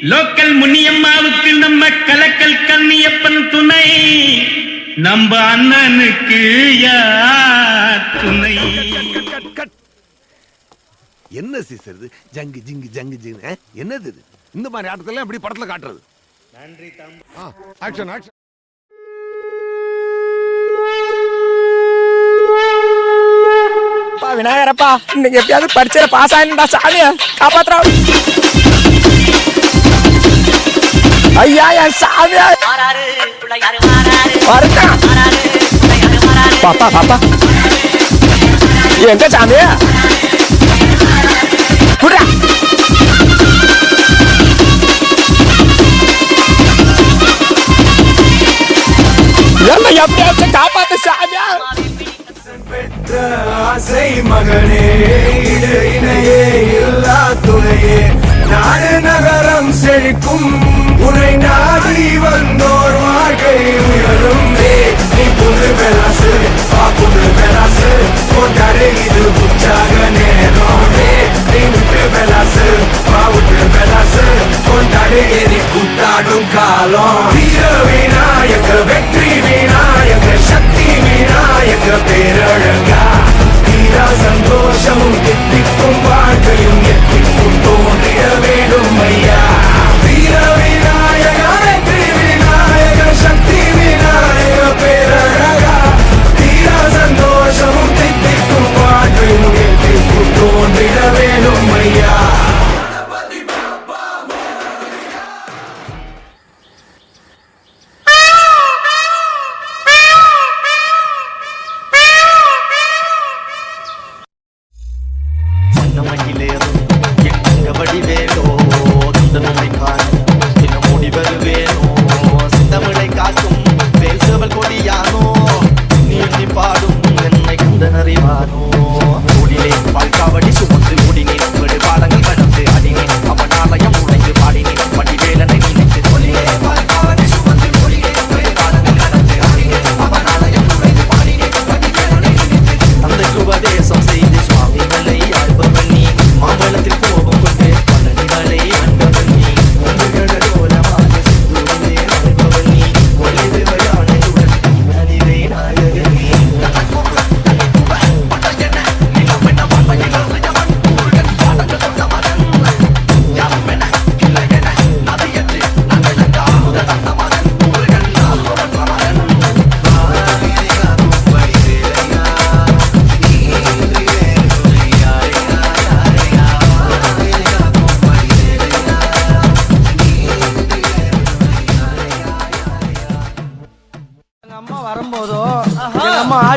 Local முனியம்மாவுக்கு நம்ம கலக்கல் கண்ணியப்பன் துணை, நம்ம அண்ணனுக்கு யார் துணை? என்ன சீசர் ஜங்கு ஜிங்கு ஜங்கு ஜிங்கு என்னது இது? இந்த மாதிரி ஆட்டத்துல எப்படி படத்துல காட்டுறது? நன்றி தம்பி. Action action. விநாயகரப்பா, இன்னைக்கு எப்படியாவது பரிச்சையில பாஸ் ஆயிடும்டா சாமிய காப்பாத்துறா. ஐயா என் சாமியா பாப்பா பாப்பா எங்க சாமிய புடா என்ன எப்படியாச்சும் காப்பாத்து சாமியா. பெற்ற ஆசை மகனே, இணையே இல்லா துணையே, நாடு நகரம் செழிக்கும் உனை நாடி வந்தோர் வாழ்க்கை உயரும். நீ புது பெலாசு புது பெலாசு கொண்டாடு, இது உற்சாக நேரம். நீ விட்டு பெலாசு விட்டு பெலாசு கொண்டாடு, எரி கூட்டாடும் காலம். வீர விநாயக வெற்றி விநாயக சக்தி விநாயக பேரழகா, வீரா சந்தோஷமும் எத்திக்கும் வாழ்க்கையும் எத்திக்கும் தோன்றிட வேண்டும் ஐயா. வீர விநாயக வெற்றி விநாயக சக்தி விநாயக பேரழகா, வீரா சந்தோஷமும் எத்திக்கும் வாழ்க்கையும் எத்திக்கும் தோன்றிட வேண்டும் ஐயா.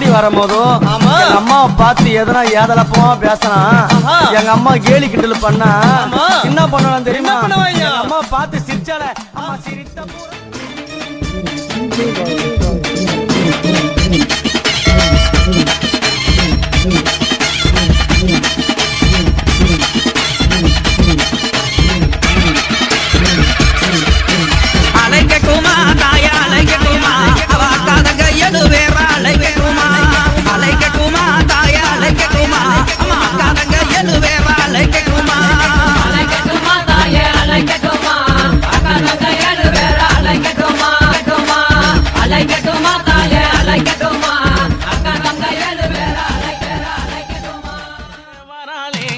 வரும்போதும் எங்க அம்மாவை பார்த்து எதனா ஏதலப்பமா பேசலாம். எங்க அம்மா கேலி கிண்டல் பண்ணா என்ன பண்ணலாம் தெரியுமா? எங்க அம்மா பார்த்து சிரிச்சால அம்மா சிரித்த அலைக்கட்டுமா தாயா அலைக்கட்டுமா, அவ கதக எது வேற அலைக்கட்டுமா. அலைக்கட்டுமா தாயா அலைக்கட்டுமா, அம்மா கதக எது வேற அலைக்கட்டுமா. அலைக்கட்டுமா தாயா அலைக்கட்டுமா, கதக எது வேற அலைக்கட்டுமா. அலைக்கட்டுமா தாயா அலைக்கட்டுமா, கதக எது வேற அலைக்கட்டுமா. வராளே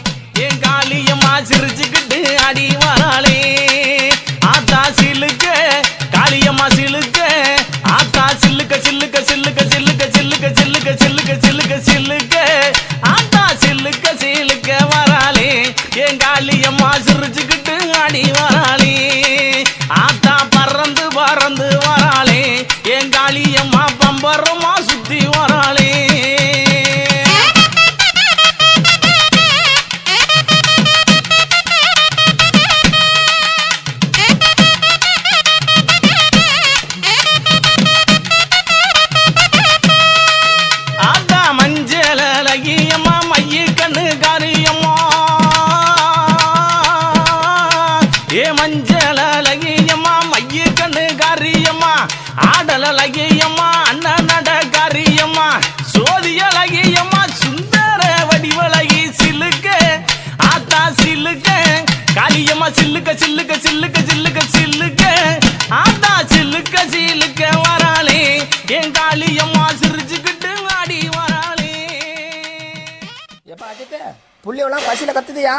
என் காளியம்மா சிரிச்சுக்கிட்டு அடி வராளே. ஆத்தா சிலுக்க காளியம்மா சிலுக்க, ஆத்தா சில்லுக்க சில்லுக்க சில்லுக்க சில்லுக்க சில்லுக்க சில்லுக்க சில்லுக்க சில்லுக்க சில்லுக்க, ஆத்தா சில்லுக்க சில்லுக்க வராளே என் காளியம்மா சிரிச்சுக்கிட்டு அடி வராளே. ஆத்தா பறந்து பறந்து வராளே என் காளியம்மா பம்பரமா சுத்தி வராளே. ஆடலகியம்மா அண்ணன் நட காரியம்மா, சோதியலகியம்மா சுந்தர வடிவலகி சிலுக்க, ஆத்தா சிலுக்க காளியம்மா சில்லுக்க சில்லுக்க சில்லுக்க சில்லுக்க சில்லுக்க ஆத்தா சில்லுக்க சில்லுக்க வராளே என் காளியம்மா சிரிச்சுக்கிட்டு ஆடி வராளே. எப்ப அஜித்து புள்ளியெல்லாம் பசியில கத்துதியா?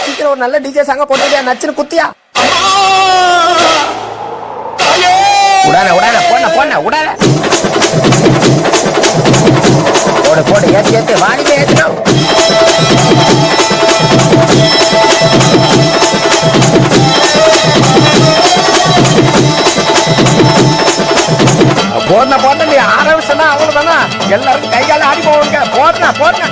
சீக்கிரம் ஒரு நல்ல டிஜே சாங்க போட்டுதியா, நச்சுன்னு குத்தியா? உடான உடான போன போன உடான போடு போடு ஏத்து ஏத்து வாணிக்கு ஏத்துனோம். போடன போடன நீ ஆரம்பிச்சா அவ்வளவுதானா? எல்லாரும் கைகால ஆடி போவாங்க. போடன போடன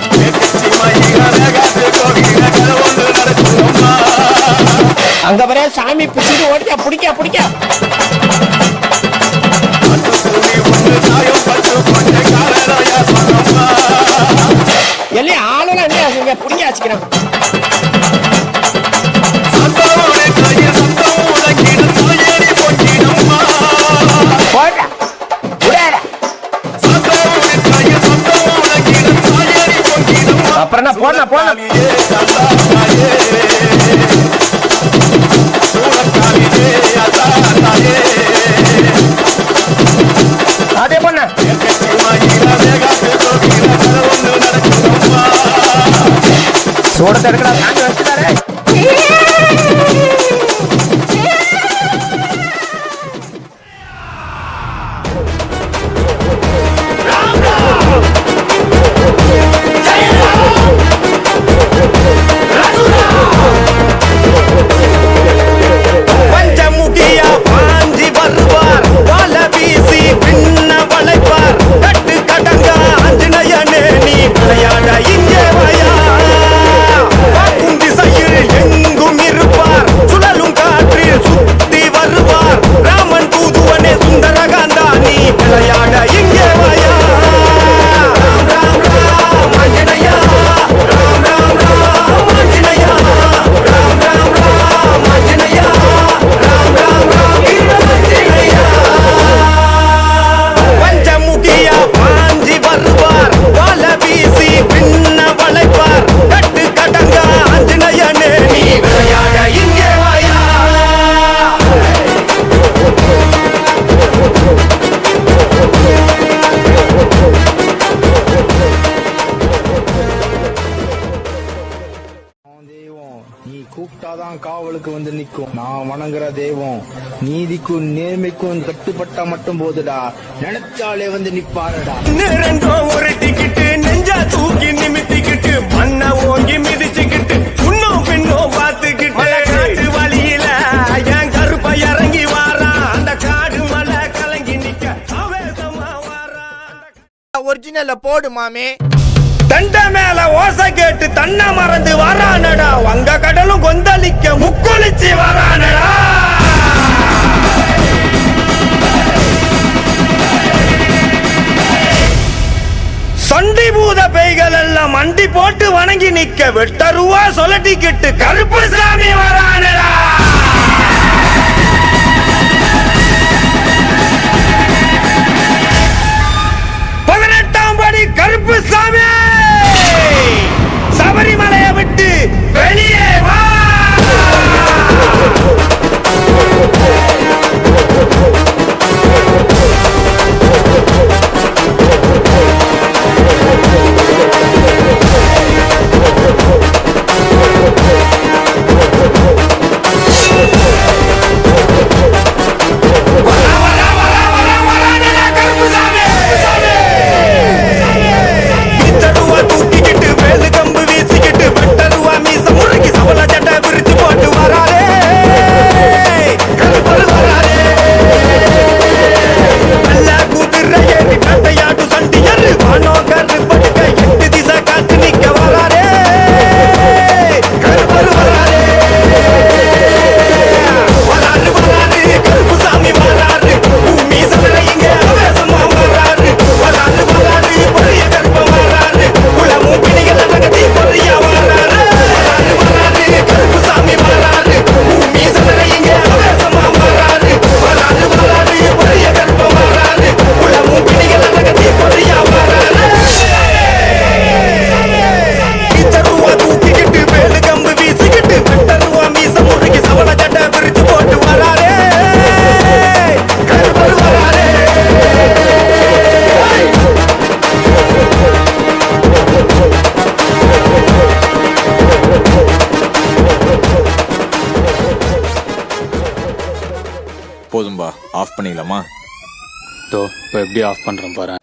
அங்க வர சாமி பிடிச்சிட்டு ஓடிக்கா பிடிக்க பிடிக்க. எல்லாம் ஆளுநர் என்ன பிடிக்க வச்சுக்கிறேன். அப்புறம் என்ன போன போன அதே பண்ண சோடத்தை எடுக்கடா தாண்டி வச்சுட்டாரே. கூப்பிட்டாதான் காவலுக்கு வந்து நிக்கும். நான் வணங்குற தெய்வம் நீதிக்கும் நேர்மைக்கும் கட்டுப்பட்டா மட்டும் போதுடா, நினைச்சாலே வந்து நிப்பாருடா. ஒரு டிக்கெட்டு நெஞ்சா தூக்கி நிமித்திக்கிட்டு மண்ண ஓங்கி மிதிச்சுக்கிட்டு இன்னும் பின்னும் பார்த்துக்கிட்டு காட்டு வழியில என் கருப்பை இறங்கி வாரான். அந்த காடு மலை கலங்கி நிக்க ஆவேசமா வாரான். ஒரிஜினல்ல போடு மாமே. தண்ட மேல ஓசை கேட்டு தன்னை மறந்து வரானடா. வங்க கடலும் கொந்தளிக்க முக்குளிச்சு வரானடா. சண்டி பூத பேய்கள் எல்லாம் மண்டி போட்டு வணங்கி நிக்க வெட்டருவா சொல்லட்டிக்கிட்டு கருப்பு சாமி வரானடா. கருப்பு சாமி சபரிமலையை விட்டு வெளியே வா. போதும்பா, ஆஃப் பண்ணிக்கலாமா? இப்போ எப்படி ஆஃப் பண்றேன் பாரு.